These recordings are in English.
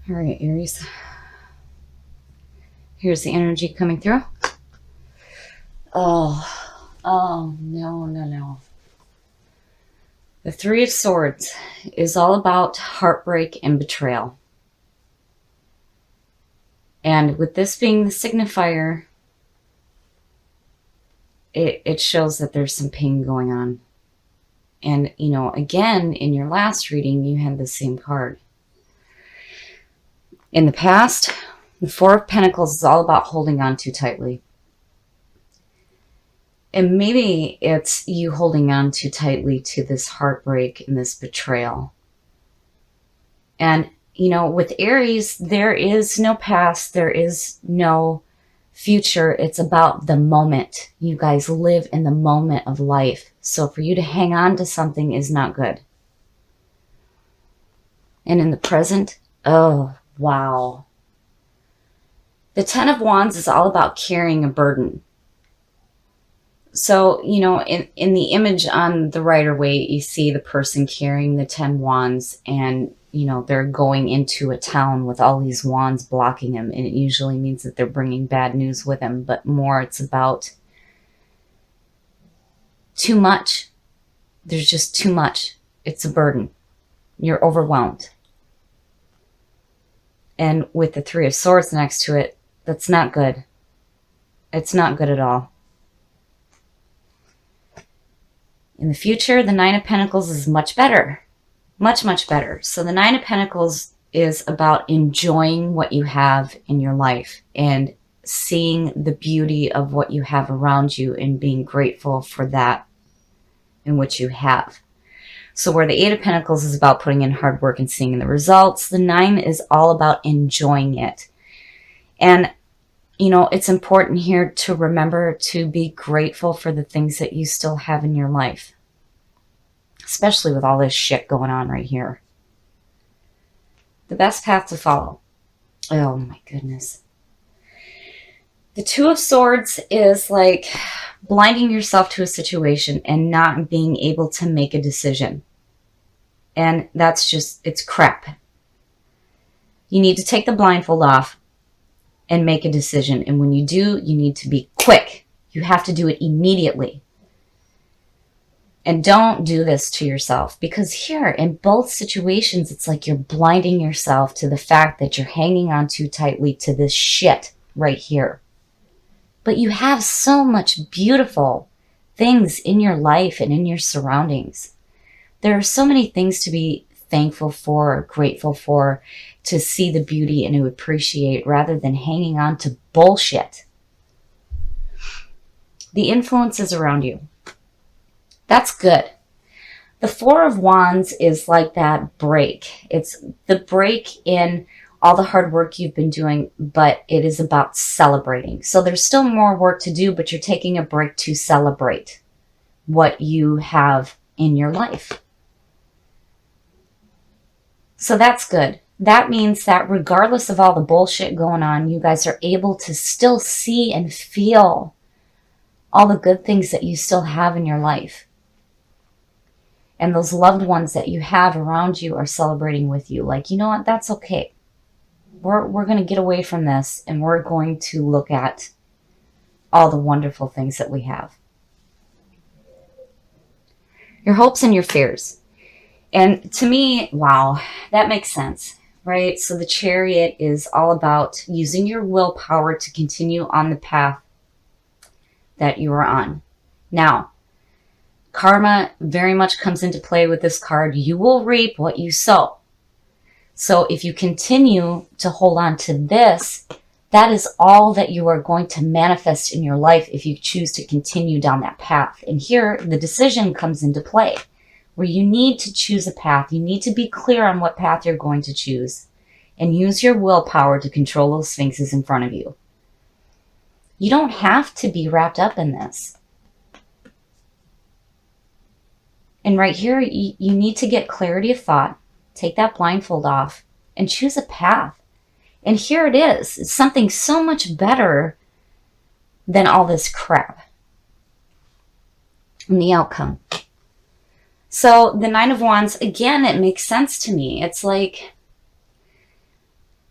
All right, Aries. Here's the energy coming through. Oh, no. The Three of Swords is all about heartbreak and betrayal. And with this being the signifier, it shows that there's some pain going on. And, again, in your last reading, you had the same card. In the past, the Four of Pentacles is all about holding on too tightly. And maybe it's you holding on too tightly to this heartbreak and this betrayal. And, with Aries, there is no past, there is no future. It's about the moment. You guys live in the moment of life. So for you to hang on to something is not good. And in the present, oh, wow. The Ten of Wands is all about carrying a burden. So, in the image on the Rider-Waite, you see the person carrying the 10 wands and, they're going into a town with all these wands blocking them. And it usually means that they're bringing bad news with them, but more it's about too much. There's just too much. It's a burden. You're overwhelmed. And with the Three of Swords next to it, that's not good. It's not good at all. In the future, the Nine of Pentacles is much better. Much, much better. So the Nine of Pentacles is about enjoying what you have in your life and seeing the beauty of what you have around you and being grateful for that in which you have. So where the Eight of Pentacles is about putting in hard work and seeing the results, the Nine is all about enjoying it. And it's important here to remember to be grateful for the things that you still have in your life, especially with all this shit going on right here. The best path to follow. Oh my goodness. The Two of Swords is like blinding yourself to a situation and not being able to make a decision. And that's just, it's crap. You need to take the blindfold off and make a decision. And when you do, you need to be quick. You have to do it immediately. And don't do this to yourself, because here in both situations, it's like you're blinding yourself to the fact that you're hanging on too tightly to this shit right here. But you have so much beautiful things in your life and in your surroundings. There are so many things to be thankful for, grateful for, to see the beauty and to appreciate rather than hanging on to bullshit. The influences around you. That's good. The Four of Wands is like that break. It's the break in all the hard work you've been doing, but it is about celebrating. So there's still more work to do, but you're taking a break to celebrate what you have in your life. So that's good. That means that regardless of all the bullshit going on, you guys are able to still see and feel all the good things that you still have in your life. And those loved ones that you have around you are celebrating with you. Like, you know what? That's okay. We're going to get away from this and we're going to look at all the wonderful things that we have. Your hopes and your fears. And to me, wow, that makes sense, right? So the Chariot is all about using your willpower to continue on the path that you are on. Now, karma very much comes into play with this card. You will reap what you sow. So if you continue to hold on to this, that is all that you are going to manifest in your life if you choose to continue down that path. And here, the decision comes into play, where you need to choose a path. You need to be clear on what path you're going to choose and use your willpower to control those sphinxes in front of you. You don't have to be wrapped up in this. And right here, you need to get clarity of thought, take that blindfold off, and choose a path. And here it is. It's something so much better than all this crap. And the outcome. So the Nine of Wands, again, it makes sense to me. It's like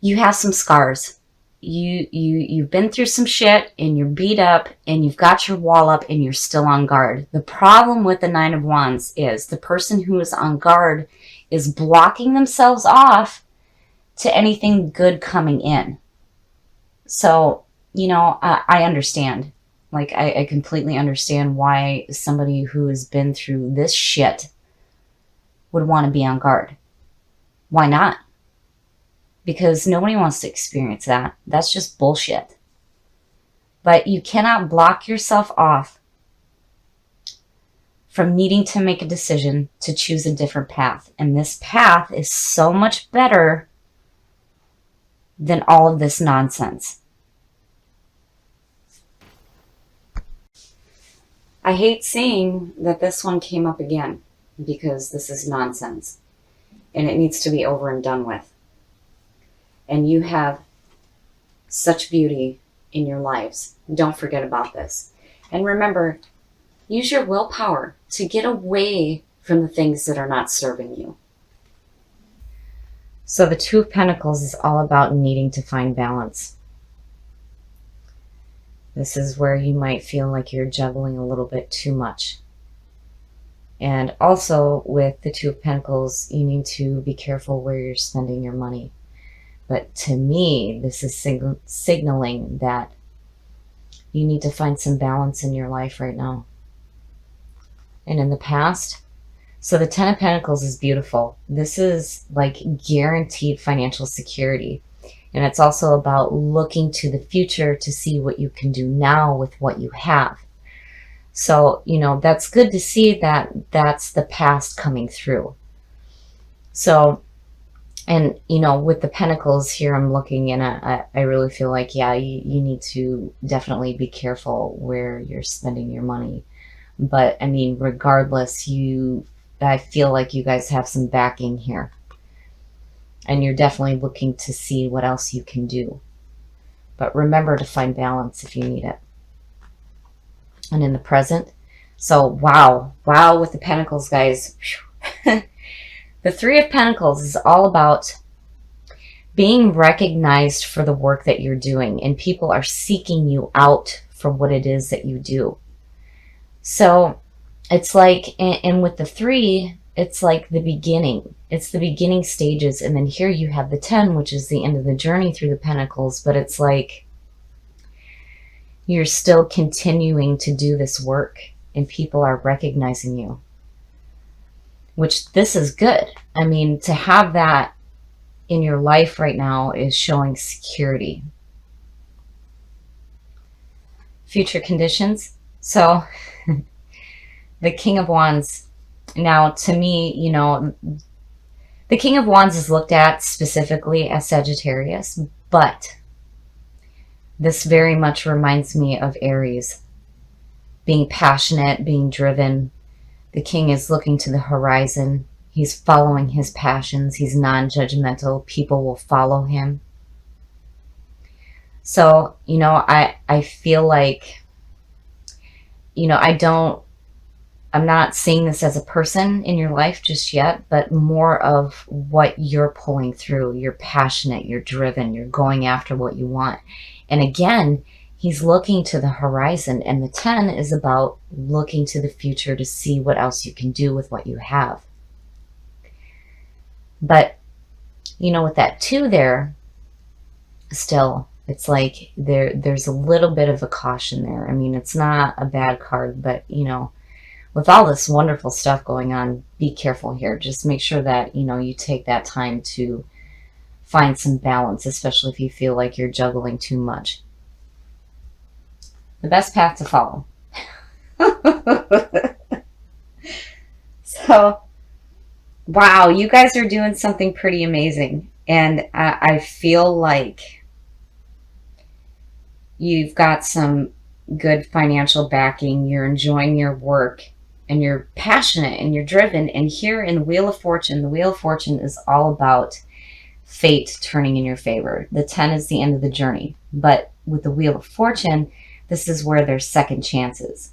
you have some scars. You've been through some shit and you're beat up and you've got your wall up and you're still on guard. The problem with the Nine of Wands is the person who is on guard is blocking themselves off to anything good coming in. So, I understand. Like, I completely understand why somebody who has been through this shit would want to be on guard. Why not? Because nobody wants to experience that. That's just bullshit. But you cannot block yourself off from needing to make a decision to choose a different path. And this path is so much better than all of this nonsense. I hate seeing that this one came up again because this is nonsense and it needs to be over and done with. And you have such beauty in your lives. Don't forget about this. And remember, use your willpower to get away from the things that are not serving you. So the Two of Pentacles is all about needing to find balance. This is where you might feel like you're juggling a little bit too much. And also with the Two of Pentacles, you need to be careful where you're spending your money. But to me, this is signaling that you need to find some balance in your life right now. And in the past, so the Ten of Pentacles is beautiful. This is like guaranteed financial security. And it's also about looking to the future to see what you can do now with what you have. So, that's good to see that that's the past coming through. So, and, with the Pentacles here, I'm looking and I really feel like, yeah, you need to definitely be careful where you're spending your money. But, I mean, regardless, I feel like you guys have some backing here. And you're definitely looking to see what else you can do. But remember to find balance if you need it. And in the present, so wow with the Pentacles, guys. The Three of Pentacles is all about being recognized for the work that you're doing, and people are seeking you out for what it is that you do. So it's like, and with the Three, it's like the beginning. It's the beginning stages. And then here you have the 10, which is the end of the journey through the Pentacles. But it's like you're still continuing to do this work and people are recognizing you, which this is good. I mean, to have that in your life right now is showing security. Future conditions. So the King of Wands. Now, to me, the King of Wands is looked at specifically as Sagittarius, but this very much reminds me of Aries. Being passionate, being driven. The King is looking to the horizon. He's following his passions. He's non-judgmental. People will follow him. So, I feel like, I'm not seeing this as a person in your life just yet, but more of what you're pulling through. You're passionate, you're driven, you're going after what you want. And again, he's looking to the horizon, and the 10 is about looking to the future to see what else you can do with what you have. But, with that 2 there, still, it's like there's a little bit of a caution there. I mean, it's not a bad card, but, with all this wonderful stuff going on, be careful here. Just make sure that, you take that time to find some balance, especially if you feel like you're juggling too much. The best path to follow. So, wow, you guys are doing something pretty amazing. And I feel like you've got some good financial backing. You're enjoying your work. And you're passionate and you're driven. And here in the Wheel of Fortune is all about fate turning in your favor. The 10 is the end of the journey. But with the Wheel of Fortune, this is where there's second chances.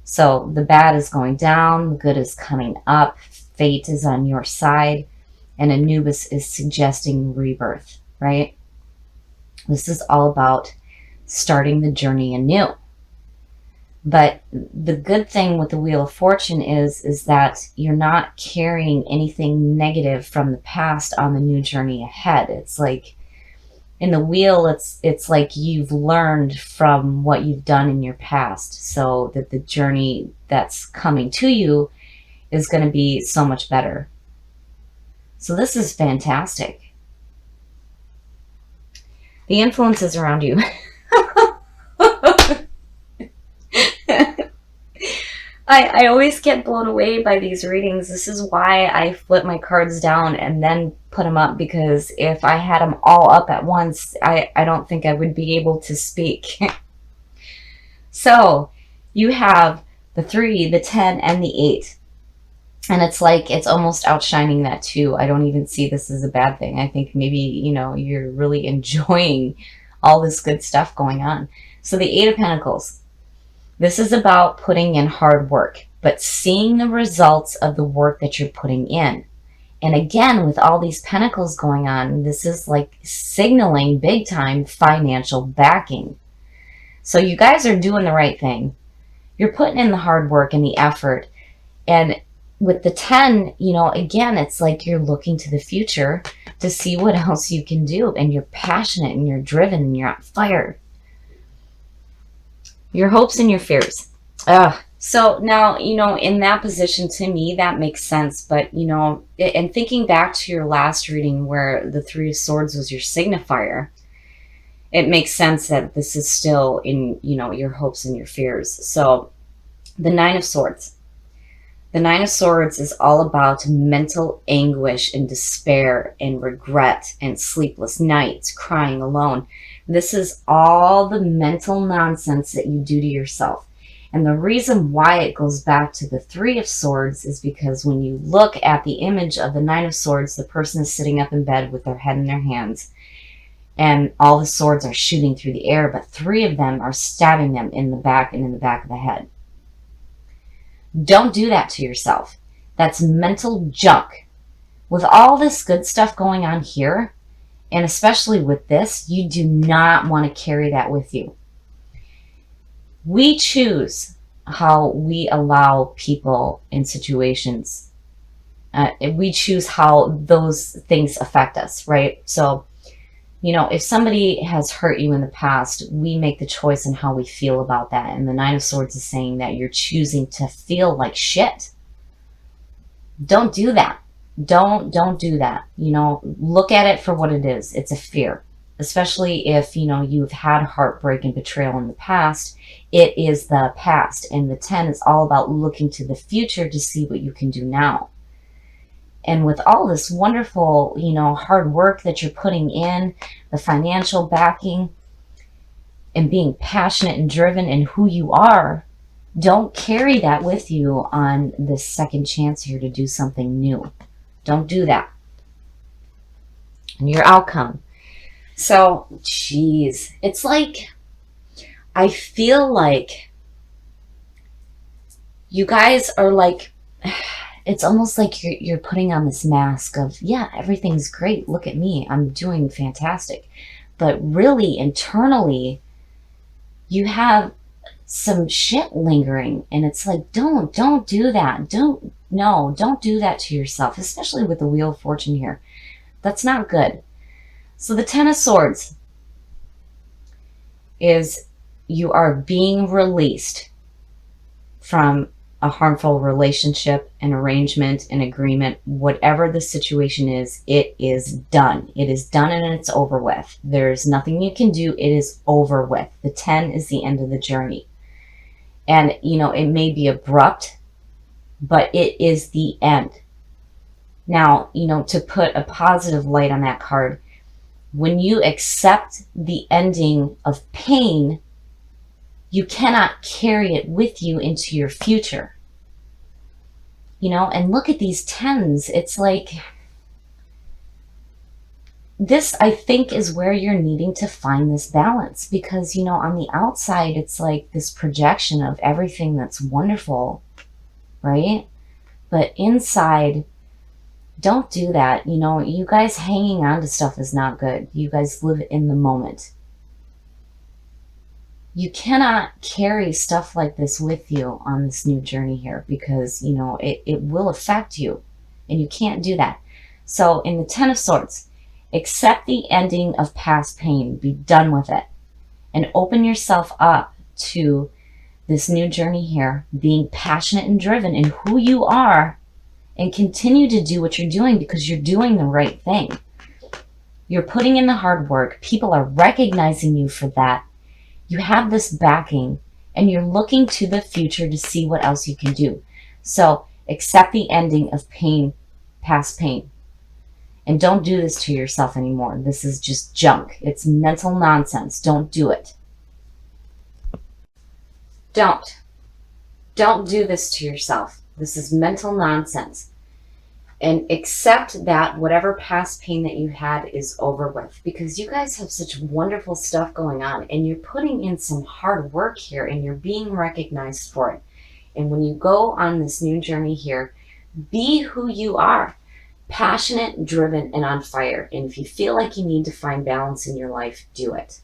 So the bad is going down, the good is coming up, fate is on your side, and Anubis is suggesting rebirth. right? This is all about starting the journey anew. But the good thing with the Wheel of Fortune is that you're not carrying anything negative from the past on the new journey ahead. It's like in the wheel, it's like you've learned from what you've done in your past, so that the journey that's coming to you is going to be so much better. So this is fantastic. The influences around you. I always get blown away by these readings. This is why I flip my cards down and then put them up, because if I had them all up at once, I don't think I would be able to speak. So you have the 3, the 10, and the 8. And it's like it's almost outshining that 2. I don't even see this as a bad thing. I think maybe, you're really enjoying all this good stuff going on. So the 8 of Pentacles. This is about putting in hard work, but seeing the results of the work that you're putting in. And again, with all these pentacles going on, this is like signaling big time financial backing. So you guys are doing the right thing. You're putting in the hard work and the effort. And with the 10, again, it's like you're looking to the future to see what else you can do. And you're passionate and you're driven and you're on fire. Your hopes and your fears. So now, in that position, to me, that makes sense. But, and thinking back to your last reading where the 3 of Swords was your signifier, it makes sense that this is still in, your hopes and your fears. So the 9 of Swords. The 9 of Swords is all about mental anguish and despair and regret and sleepless nights, crying alone. This is all the mental nonsense that you do to yourself. And the reason why it goes back to the 3 of Swords is because when you look at the image of the 9 of Swords, the person is sitting up in bed with their head in their hands. And all the swords are shooting through the air, but 3 of them are stabbing them in the back and in the back of the head. Don't do that to yourself. That's mental junk. With all this good stuff going on here, and especially with this, you do not want to carry that with you. We choose how we allow people in situations. We choose how those things affect us, right? So, if somebody has hurt you in the past, we make the choice in how we feel about that. And the 9 of Swords is saying that you're choosing to feel like shit. Don't do that. Don't do that. Look at it for what it is. It's a fear. Especially if, you've had heartbreak and betrayal in the past. It is the past. And the 10 is all about looking to the future to see what you can do now. And with all this wonderful, hard work that you're putting in, the financial backing, and being passionate and driven in who you are, don't carry that with you on this second chance here to do something new. Don't do that. And your outcome. So, geez, it's like, I feel like you guys are like, it's almost like you're putting on this mask of, yeah, everything's great. Look at me. I'm doing fantastic. But really, internally, you have some shit lingering. And it's like, don't do that. Don't do that to yourself, especially with the Wheel of Fortune here. That's not good. So the 10 of Swords is you are being released from a harmful relationship, an arrangement, an agreement, whatever the situation is, it is done. It is done and it's over with. There's nothing you can do. It is over with. The 10 is the end of the journey. And, it may be abrupt, but it is the end. Now, to put a positive light on that card, when you accept the ending of pain, you cannot carry it with you into your future. And look at these 10s. It's like, this, I think, is where you're needing to find this balance. Because, on the outside, it's like this projection of everything that's wonderful, right? But inside, Don't do that. You know, you guys hanging on to stuff is not good. You guys live in the moment. You cannot carry stuff like this with you on this new journey here, because, you know, it will affect you, and you can't do that. So in the Ten of Swords, accept the ending of past pain. Be done with it. And open yourself up to this new journey here, being passionate and driven in who you are, and continue to do what you're doing, because you're doing the right thing. You're putting in the hard work. People are recognizing you for that. You have this backing, and you're looking to the future to see what else you can do. So accept the ending of pain, past pain. And don't do this to yourself anymore. This is just junk. It's mental nonsense. Don't do it. Don't. Don't do this to yourself. This is mental nonsense. And accept that whatever past pain that you had is over with, because you guys have such wonderful stuff going on, and you're putting in some hard work here, and you're being recognized for it. And when you go on this new journey here, be who you are, passionate, driven, and on fire. And if you feel like you need to find balance in your life, do it.